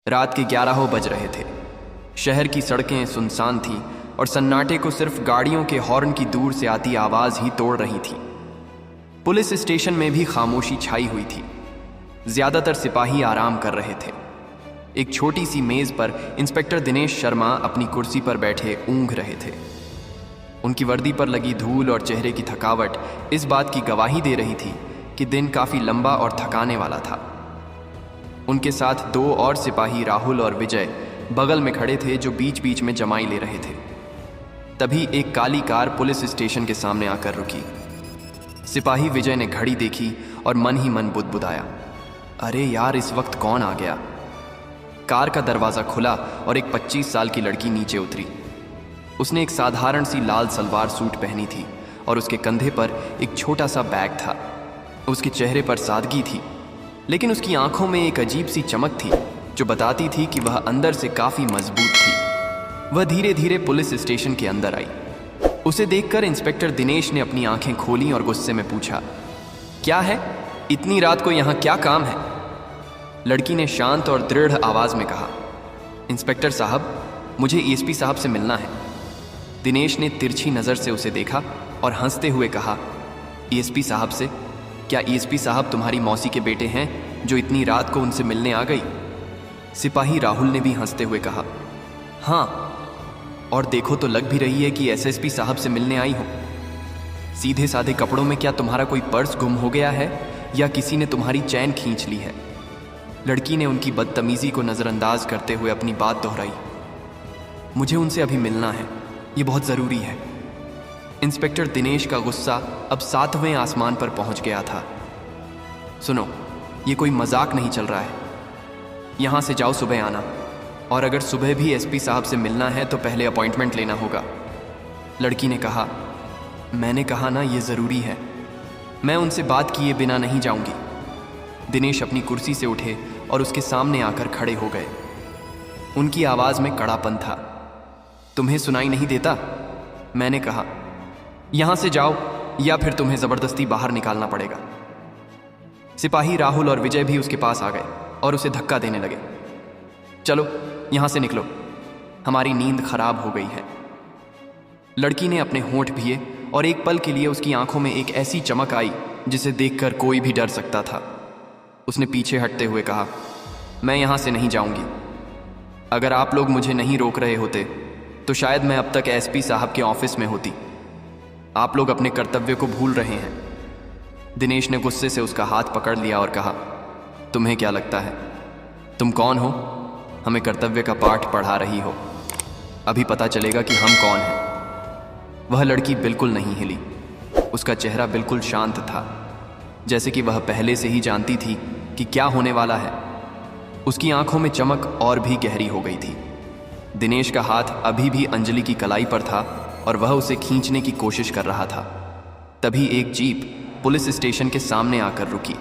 रात के 11 बज रहे थे। शहर की सड़कें सुनसान थीं और सन्नाटे को सिर्फ गाड़ियों के हॉर्न की दूर से आती आवाज़ ही तोड़ रही थी। पुलिस स्टेशन में भी खामोशी छाई हुई थी। ज़्यादातर सिपाही आराम कर रहे थे। एक छोटी सी मेज़ पर इंस्पेक्टर दिनेश शर्मा अपनी कुर्सी पर बैठे ऊँघ रहे थे। उनकी वर्दी पर लगी धूल और चेहरे की थकावट इस बात की गवाही दे रही थी कि दिन काफ़ी लंबा और थकाने वाला था। उनके साथ 2 और सिपाही राहुल और विजय बगल में खड़े थे जो बीच बीच में जमाई ले रहे थे। तभी एक काली कार पुलिस स्टेशन के सामने आकर रुकी। सिपाही विजय ने घड़ी देखी और मन ही मन बुदबुदाया, अरे यार, इस वक्त कौन आ गया। कार का दरवाज़ा खुला और एक 25 साल की लड़की नीचे उतरी। उसने एक साधारण सी लाल सलवार सूट पहनी थी और उसके कंधे पर एक छोटा सा बैग था। उसके चेहरे पर सादगी थी, लेकिन उसकी आंखों में एक अजीब सी चमक थी जो बताती थी कि वह अंदर से काफ़ी मजबूत थी। वह धीरे धीरे पुलिस स्टेशन के अंदर आई। उसे देखकर इंस्पेक्टर दिनेश ने अपनी आंखें खोलीं और गुस्से में पूछा, क्या है, इतनी रात को यहाँ क्या काम है। लड़की ने शांत और दृढ़ आवाज़ में कहा, इंस्पेक्टर साहब, मुझे एएसपी साहब से मिलना है। दिनेश ने तिरछी नज़र से उसे देखा और हंसते हुए कहा, एएसपी साहब से? क्या एएसपी साहब तुम्हारी मौसी के बेटे हैं जो इतनी रात को उनसे मिलने आ गई? सिपाही राहुल ने भी हंसते हुए कहा, हाँ, और देखो तो लग भी रही है कि एसएसपी साहब से मिलने आई हो। सीधे साधे कपड़ों में क्या तुम्हारा कोई पर्स गुम हो गया है या किसी ने तुम्हारी चैन खींच ली है? लड़की ने उनकी बदतमीजी को नज़रअंदाज करते हुए अपनी बात दोहराई, मुझे उनसे अभी मिलना है, ये बहुत ज़रूरी है। इंस्पेक्टर दिनेश का गुस्सा अब 7वें आसमान पर पहुंच गया था। सुनो, ये कोई मजाक नहीं चल रहा है। यहाँ से जाओ, सुबह आना, और अगर सुबह भी एसपी साहब से मिलना है तो पहले अपॉइंटमेंट लेना होगा। लड़की ने कहा, मैंने कहा ना, ये ज़रूरी है, मैं उनसे बात किए बिना नहीं जाऊंगी। दिनेश अपनी कुर्सी से उठे और उसके सामने आकर खड़े हो गए। उनकी आवाज़ में कड़ापन था। तुम्हें सुनाई नहीं देता? मैंने कहा, यहाँ से जाओ या फिर तुम्हें ज़बरदस्ती बाहर निकालना पड़ेगा। सिपाही राहुल और विजय भी उसके पास आ गए और उसे धक्का देने लगे। चलो यहाँ से निकलो, हमारी नींद खराब हो गई है। लड़की ने अपने होंठ भीए और एक पल के लिए उसकी आंखों में एक ऐसी चमक आई जिसे देखकर कोई भी डर सकता था। उसने पीछे हटते हुए कहा, मैं यहाँ से नहीं जाऊँगी। अगर आप लोग मुझे नहीं रोक रहे होते तो शायद मैं अब तक एसपी साहब के ऑफिस में होती। आप लोग अपने कर्तव्य को भूल रहे हैं। दिनेश ने गुस्से से उसका हाथ पकड़ लिया और कहा, तुम्हें क्या लगता है, तुम कौन हो? हमें कर्तव्य का पाठ पढ़ा रही हो। अभी पता चलेगा कि हम कौन हैं। वह लड़की बिल्कुल नहीं हिली। उसका चेहरा बिल्कुल शांत था, जैसे कि वह पहले से ही जानती थी कि क्या होने वाला है। उसकी आंखों में चमक और भी गहरी हो गई थी। दिनेश का हाथ अभी भी अंजलि की कलाई पर था और वह उसे खींचने की कोशिश कर रहा था। तभी एक जीप पुलिस स्टेशन के सामने आकर रुकी।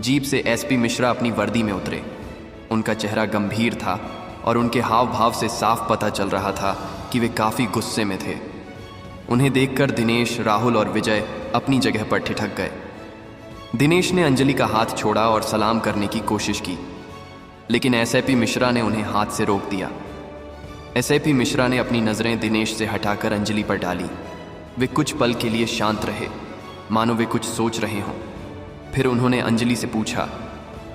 जीप से एसपी मिश्रा अपनी वर्दी में उतरे। उनका चेहरा गंभीर था और उनके हाव भाव से साफ पता चल रहा था कि वे काफ़ी गुस्से में थे। उन्हें देखकर दिनेश, राहुल और विजय अपनी जगह पर ठिठक गए। दिनेश ने अंजलि का हाथ छोड़ा और सलाम करने की कोशिश की, लेकिन एसपी मिश्रा ने उन्हें हाथ से रोक दिया। एसपी मिश्रा ने अपनी नज़रें दिनेश से हटाकर अंजलि पर डाली। वे कुछ पल के लिए शांत रहे, मानो वे कुछ सोच रहे हों। फिर उन्होंने अंजलि से पूछा,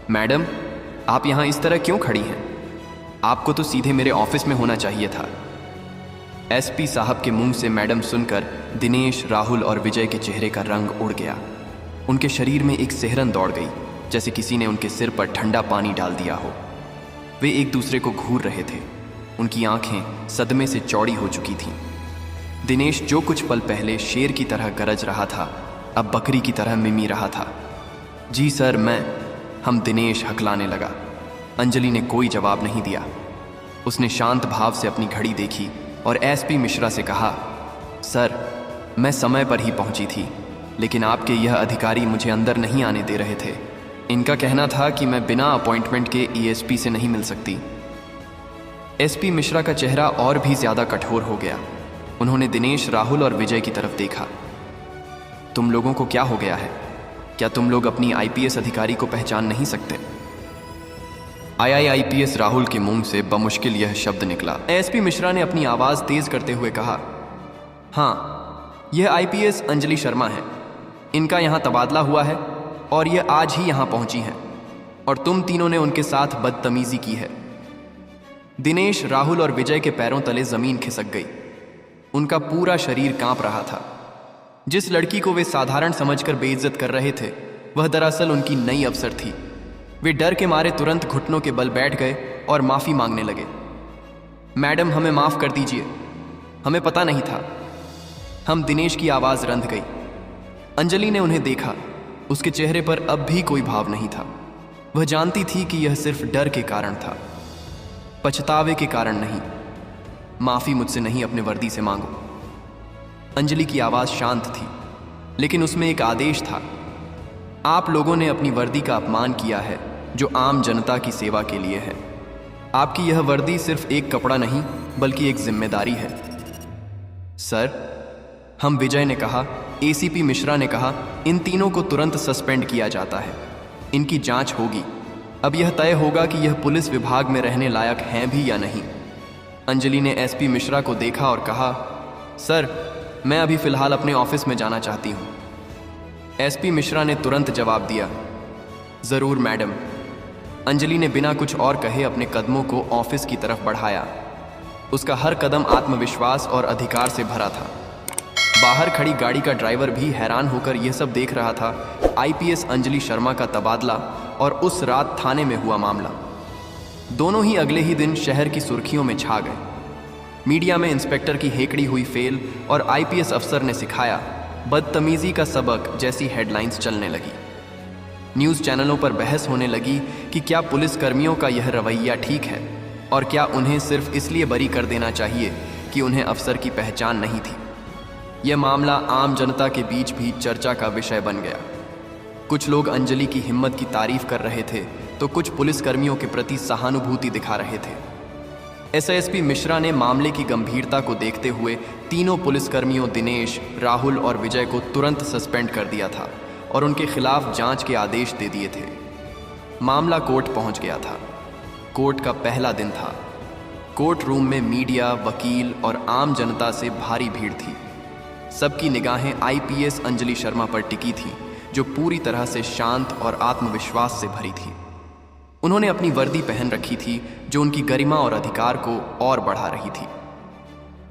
मैडम, आप यहाँ इस तरह क्यों खड़ी हैं? आपको तो सीधे मेरे ऑफिस में होना चाहिए था। एसपी साहब के मुंह से मैडम सुनकर दिनेश, राहुल और विजय के चेहरे का रंग उड़ गया। उनके शरीर में एक सिहरन दौड़ गई, जैसे किसी ने उनके सिर पर ठंडा पानी डाल दिया हो। वे एक दूसरे को घूर रहे थे। उनकी आंखें सदमे से चौड़ी हो चुकी थीं। दिनेश जो कुछ पल पहले शेर की तरह गरज रहा था, अब बकरी की तरह मिमी रहा था। जी सर, हम दिनेश हकलाने लगा। अंजलि ने कोई जवाब नहीं दिया। उसने शांत भाव से अपनी घड़ी देखी और एसपी मिश्रा से कहा, सर, मैं समय पर ही पहुंची थी, लेकिन आपके यह अधिकारी मुझे अंदर नहीं आने दे रहे थे। इनका कहना था कि मैं बिना अपॉइंटमेंट के एएसपी से नहीं मिल सकती। एसपी मिश्रा का चेहरा और भी ज्यादा कठोर हो गया। उन्होंने दिनेश, राहुल और विजय की तरफ देखा। तुम लोगों को क्या हो गया है? क्या तुम लोग अपनी आईपीएस अधिकारी को पहचान नहीं सकते? IPS राहुल के मुंह से बमुश्किल यह शब्द निकला। एसपी मिश्रा ने अपनी आवाज तेज करते हुए कहा, हाँ, यह IPS अंजलि शर्मा है। इनका यहाँ तबादला हुआ है और यह आज ही यहाँ पहुंची हैं और तुम तीनों ने उनके साथ बदतमीजी की है। दिनेश, राहुल और विजय के पैरों तले जमीन खिसक गई। उनका पूरा शरीर कांप रहा था। जिस लड़की को वे साधारण समझकर बेइज्जत कर रहे थे, वह दरअसल उनकी नई अफसर थी। वे डर के मारे तुरंत घुटनों के बल बैठ गए और माफी मांगने लगे। मैडम, हमें माफ कर दीजिए, हमें पता नहीं था। हम दिनेश की आवाज रंध गई। अंजलि ने उन्हें देखा। उसके चेहरे पर अब भी कोई भाव नहीं था। वह जानती थी कि यह सिर्फ डर के कारण था, पछतावे के कारण नहीं। माफी मुझसे नहीं, अपने वर्दी से मांगो। अंजलि की आवाज शांत थी, लेकिन उसमें एक आदेश था। आप लोगों ने अपनी वर्दी का अपमान किया है, जो आम जनता की सेवा के लिए है। आपकी यह वर्दी सिर्फ एक कपड़ा नहीं, बल्कि एक जिम्मेदारी है। सर, हम, विजय ने कहा, ACP मिश्रा ने कहा, इन तीनों को तुरंत सस्पेंड किया जाता है। इनकी जांच होगी। अब यह तय होगा कि यह पुलिस विभाग में रहने लायक हैं भी या नहीं। अंजलि ने SP मिश्रा को देखा और कहा, सर, मैं अभी फिलहाल अपने ऑफिस में जाना चाहती हूँ। SP मिश्रा ने तुरंत जवाब दिया, जरूर मैडम। अंजलि ने बिना कुछ और कहे अपने कदमों को ऑफिस की तरफ बढ़ाया। उसका हर कदम आत्मविश्वास और अधिकार से भरा था। बाहर खड़ी गाड़ी का ड्राइवर भी हैरान होकर यह सब देख रहा था। IPS अंजलि शर्मा का तबादला और उस रात थाने में हुआ मामला, दोनों ही अगले ही दिन शहर की सुर्खियों में छा गए। मीडिया में इंस्पेक्टर की हेकड़ी हुई फेल और IPS अफसर ने सिखाया बदतमीजी का सबक जैसी हेडलाइंस चलने लगी। न्यूज़ चैनलों पर बहस होने लगी कि क्या पुलिस कर्मियों का यह रवैया ठीक है और क्या उन्हें सिर्फ इसलिए बरी कर देना चाहिए कि उन्हें अफसर की पहचान नहीं थी। यह मामला आम जनता के बीच भी चर्चा का विषय बन गया। कुछ लोग अंजलि की हिम्मत की तारीफ कर रहे थे, तो कुछ पुलिसकर्मियों के प्रति सहानुभूति दिखा रहे थे। SISP मिश्रा ने मामले की गंभीरता को देखते हुए तीनों पुलिसकर्मियों दिनेश, राहुल और विजय को तुरंत सस्पेंड कर दिया था और उनके खिलाफ जांच के आदेश दे दिए थे। मामला कोर्ट पहुंच गया था। कोर्ट का पहला दिन था। कोर्ट रूम में मीडिया, वकील और आम जनता से भारी भीड़ थी। सबकी निगाहें IPS अंजलि शर्मा पर टिकी थी, जो पूरी तरह से शांत और आत्मविश्वास से भरी थी। उन्होंने अपनी वर्दी पहन रखी थी, जो उनकी गरिमा और अधिकार को और बढ़ा रही थी।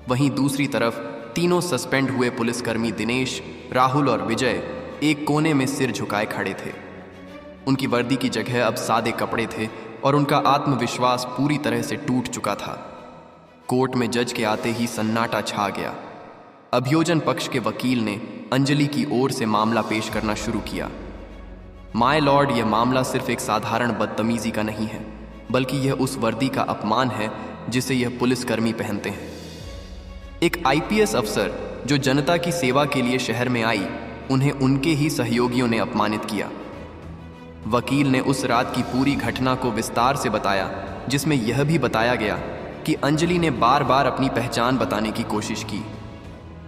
वहीं दूसरी तरफ तीनों सस्पेंड हुए पुलिसकर्मी दिनेश, राहुल और विजय एक कोने में सिर झुकाए खड़े थे। उनकी वर्दी की जगह अब सादे कपड़े थे और उनका आत्मविश्वास पूरी तरह से टूट चुका था। कोर्ट में जज के आते ही सन्नाटा छा गया। अभियोजन पक्ष के वकील ने अंजलि की ओर से मामला पेश करना शुरू किया। माय लॉर्ड, यह मामला सिर्फ एक साधारण बदतमीजी का नहीं है, बल्कि यह उस वर्दी का अपमान है जिसे यह पुलिसकर्मी पहनते हैं। एक IPS अफसर जो जनता की सेवा के लिए शहर में आई, उन्हें उनके ही सहयोगियों ने अपमानित किया। वकील ने उस रात की पूरी घटना को विस्तार से बताया, जिसमें यह भी बताया गया कि अंजलि ने बार बार अपनी पहचान बताने की कोशिश की,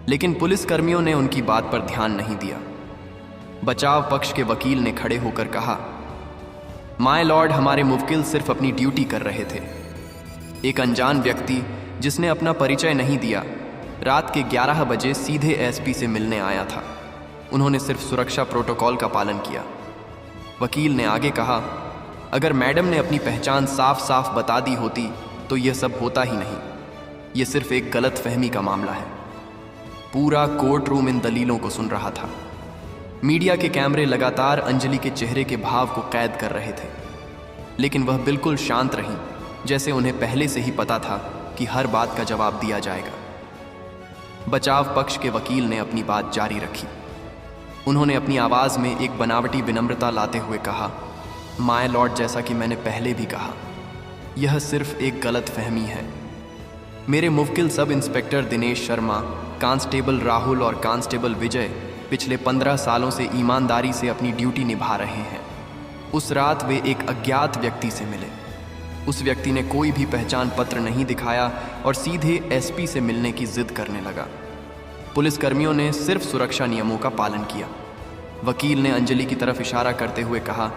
लेकिन पुलिसकर्मियों ने उनकी बात पर ध्यान नहीं दिया। बचाव पक्ष के वकील ने खड़े होकर कहा, माय लॉर्ड, हमारे मुवक्किल सिर्फ अपनी ड्यूटी कर रहे थे। एक अनजान व्यक्ति जिसने अपना परिचय नहीं दिया, रात के 11 बजे सीधे SP से मिलने आया था। उन्होंने सिर्फ सुरक्षा प्रोटोकॉल का पालन किया। वकील ने आगे कहा, अगर मैडम ने अपनी पहचान साफ साफ बता दी होती तो यह सब होता ही नहीं। यह सिर्फ एक गलत फहमी का मामला है। पूरा कोर्ट रूम इन दलीलों को सुन रहा था। मीडिया के कैमरे लगातार अंजलि के चेहरे के भाव को कैद कर रहे थे, लेकिन वह बिल्कुल शांत रहीं, जैसे उन्हें पहले से ही पता था कि हर बात का जवाब दिया जाएगा। बचाव पक्ष के वकील ने अपनी बात जारी रखी। उन्होंने अपनी आवाज में एक बनावटी विनम्रता लाते हुए कहा, माय लॉर्ड, जैसा कि मैंने पहले भी कहा, यह सिर्फ एक गलत फहमी है। मेरे मुवक्किल sub inspector Dinesh Sharma, constable Rahul और कांस्टेबल विजय पिछले 15 सालों से ईमानदारी से अपनी ड्यूटी निभा रहे हैं। उस रात वे एक अज्ञात व्यक्ति से मिले। उस व्यक्ति ने कोई भी पहचान पत्र नहीं दिखाया और सीधे SP से मिलने की जिद करने लगा। पुलिसकर्मियों ने सिर्फ सुरक्षा नियमों का पालन किया। वकील ने अंजलि की तरफ इशारा करते हुए कहा,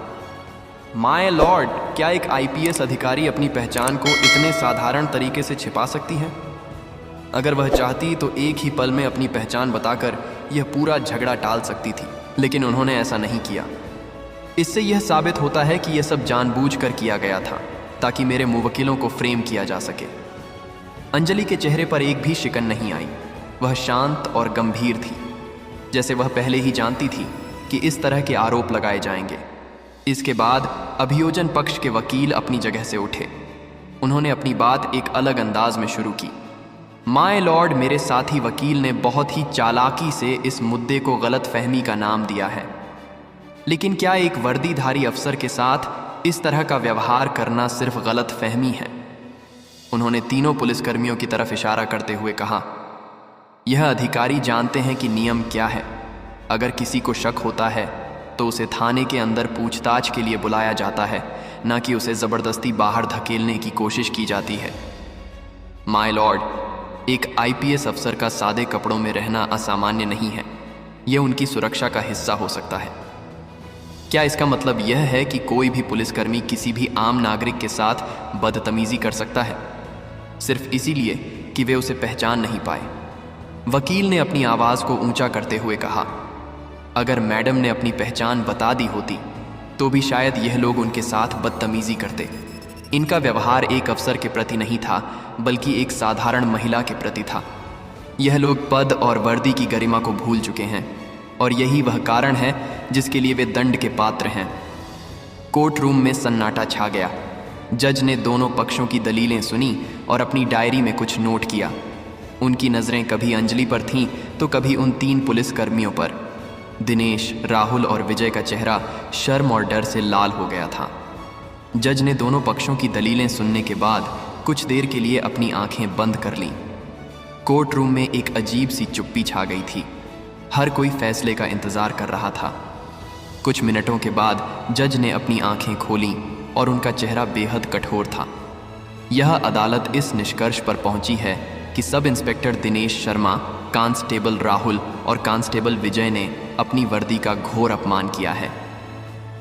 माय लॉर्ड, क्या एक आईपीएस अधिकारी अपनी पहचान को इतने साधारण तरीके से छिपा सकती है? अगर वह चाहती तो एक ही पल में अपनी पहचान बताकर यह पूरा झगड़ा टाल सकती थी, लेकिन उन्होंने ऐसा नहीं किया। इससे यह साबित होता है कि यह सब जानबूझकर किया गया था ताकि मेरे मुवक्किलों को फ्रेम किया जा सके। अंजलि के चेहरे पर एक भी शिकन नहीं आई। वह शांत और गंभीर थी, जैसे वह पहले ही जानती थी कि इस तरह के आरोप लगाए जाएंगे। इसके बाद अभियोजन पक्ष के वकील अपनी जगह से उठे। उन्होंने अपनी बात एक अलग अंदाज में शुरू की। माय लॉर्ड, मेरे साथी वकील ने बहुत ही चालाकी से इस मुद्दे को गलतफहमी का नाम दिया है, लेकिन क्या एक वर्दीधारी अफसर के साथ इस तरह का व्यवहार करना सिर्फ गलतफहमी है? उन्होंने तीनों पुलिसकर्मियों की तरफ इशारा करते हुए कहा, यह अधिकारी जानते हैं कि नियम क्या है। अगर किसी को शक होता है तो उसे थाने के अंदर पूछताछ के लिए बुलाया जाता है, न कि उसे ज़बरदस्ती बाहर धकेलने की कोशिश की जाती है। माय लॉर्ड, एक आईपीएस अफसर का सादे कपड़ों में रहना असामान्य नहीं है। यह उनकी सुरक्षा का हिस्सा हो सकता है। क्या इसका मतलब यह है कि कोई भी पुलिसकर्मी किसी भी आम नागरिक के साथ बदतमीजी कर सकता है, सिर्फ इसीलिए कि वे उसे पहचान नहीं पाए? वकील ने अपनी आवाज़ को ऊंचा करते हुए कहा, अगर मैडम ने अपनी पहचान बता दी होती तो भी शायद यह लोग उनके साथ बदतमीजी करते। इनका व्यवहार एक अफसर के प्रति नहीं था, बल्कि एक साधारण महिला के प्रति था। यह लोग पद और वर्दी की गरिमा को भूल चुके हैं, और यही वह कारण है जिसके लिए वे दंड के पात्र हैं। कोर्ट रूम में सन्नाटा छा गया। जज ने दोनों पक्षों की दलीलें सुनी और अपनी डायरी में कुछ नोट किया। उनकी नज़रें कभी अंजलि पर थीं तो कभी उन तीन पुलिसकर्मियों पर। दिनेश, राहुल और विजय का चेहरा शर्म और डर से लाल हो गया था। जज ने दोनों पक्षों की दलीलें सुनने के बाद कुछ देर के लिए अपनी आंखें बंद कर लीं। कोर्ट रूम में एक अजीब सी चुप्पी छा गई थी। हर कोई फैसले का इंतज़ार कर रहा था। कुछ मिनटों के बाद जज ने अपनी आंखें खोलीं और उनका चेहरा बेहद कठोर था। यह अदालत इस निष्कर्ष पर पहुंची है कि sub inspector Dinesh Sharma, constable Rahul और कांस्टेबल विजय ने अपनी वर्दी का घोर अपमान किया है।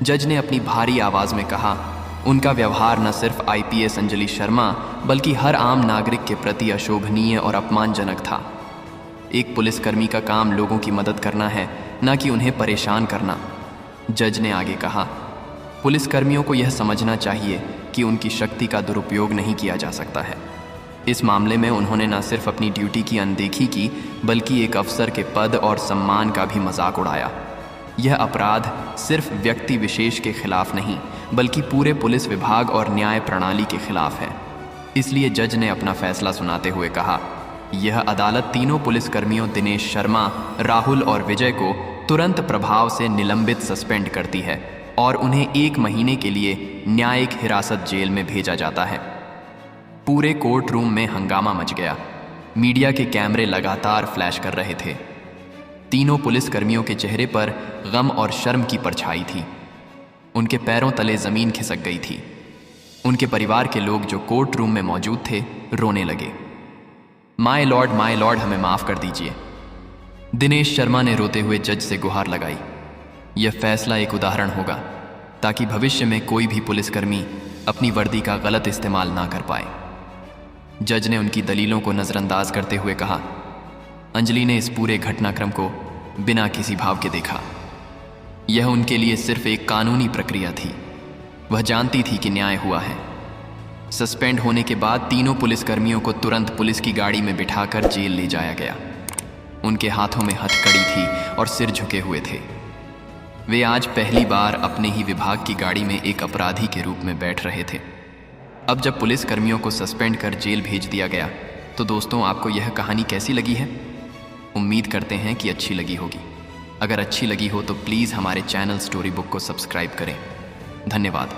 जज ने अपनी भारी आवाज़ में कहा, उनका व्यवहार न सिर्फ आईपीएस अंजलि शर्मा बल्कि हर आम नागरिक के प्रति अशोभनीय और अपमानजनक था। एक पुलिसकर्मी का काम लोगों की मदद करना है, न कि उन्हें परेशान करना। जज ने आगे कहा, पुलिसकर्मियों को यह समझना चाहिए कि उनकी शक्ति का दुरुपयोग नहीं किया जा सकता है। इस मामले में उन्होंने न सिर्फ अपनी ड्यूटी की अनदेखी की, बल्कि एक अफसर के पद और सम्मान का भी मजाक उड़ाया। यह अपराध सिर्फ व्यक्ति विशेष के खिलाफ नहीं, बल्कि पूरे पुलिस विभाग और न्याय प्रणाली के खिलाफ है। इसलिए जज ने अपना फैसला सुनाते हुए कहा, यह अदालत तीनों पुलिसकर्मियों दिनेश शर्मा, राहुल और विजय को तुरंत प्रभाव से निलंबित सस्पेंड करती है और उन्हें 1 महीने के लिए न्यायिक हिरासत जेल में भेजा जाता है। पूरे कोर्ट रूम में हंगामा मच गया। मीडिया के कैमरे लगातार फ्लैश कर रहे थे। तीनों पुलिसकर्मियों के चेहरे पर गम और शर्म की परछाई थी। उनके पैरों तले जमीन खिसक गई थी। उनके परिवार के लोग जो कोर्ट रूम में मौजूद थे रोने लगे। माय लॉर्ड, हमें माफ़ कर दीजिए। दिनेश शर्मा ने रोते हुए जज से गुहार लगाई। यह फैसला एक उदाहरण होगा ताकि भविष्य में कोई भी पुलिसकर्मी अपनी वर्दी का गलत इस्तेमाल ना कर पाए। जज ने उनकी दलीलों को नज़रअंदाज करते हुए कहा, अंजलि ने इस पूरे घटनाक्रम को बिना किसी भाव के देखा। यह उनके लिए सिर्फ एक कानूनी प्रक्रिया थी। वह जानती थी कि न्याय हुआ है। सस्पेंड होने के बाद तीनों पुलिसकर्मियों को तुरंत पुलिस की गाड़ी में बिठाकर जेल ले जाया गया। उनके हाथों में हथकड़ी थी और सिर झुके हुए थे। वे आज पहली बार अपने ही विभाग की गाड़ी में एक अपराधी के रूप में बैठ रहे थे। अब जब पुलिसकर्मियों को सस्पेंड कर जेल भेज दिया गया तो दोस्तों, आपको यह कहानी कैसी लगी है? उम्मीद करते हैं कि अच्छी लगी होगी। अगर अच्छी लगी हो तो प्लीज़ हमारे चैनल स्टोरी बुक को सब्सक्राइब करें। धन्यवाद।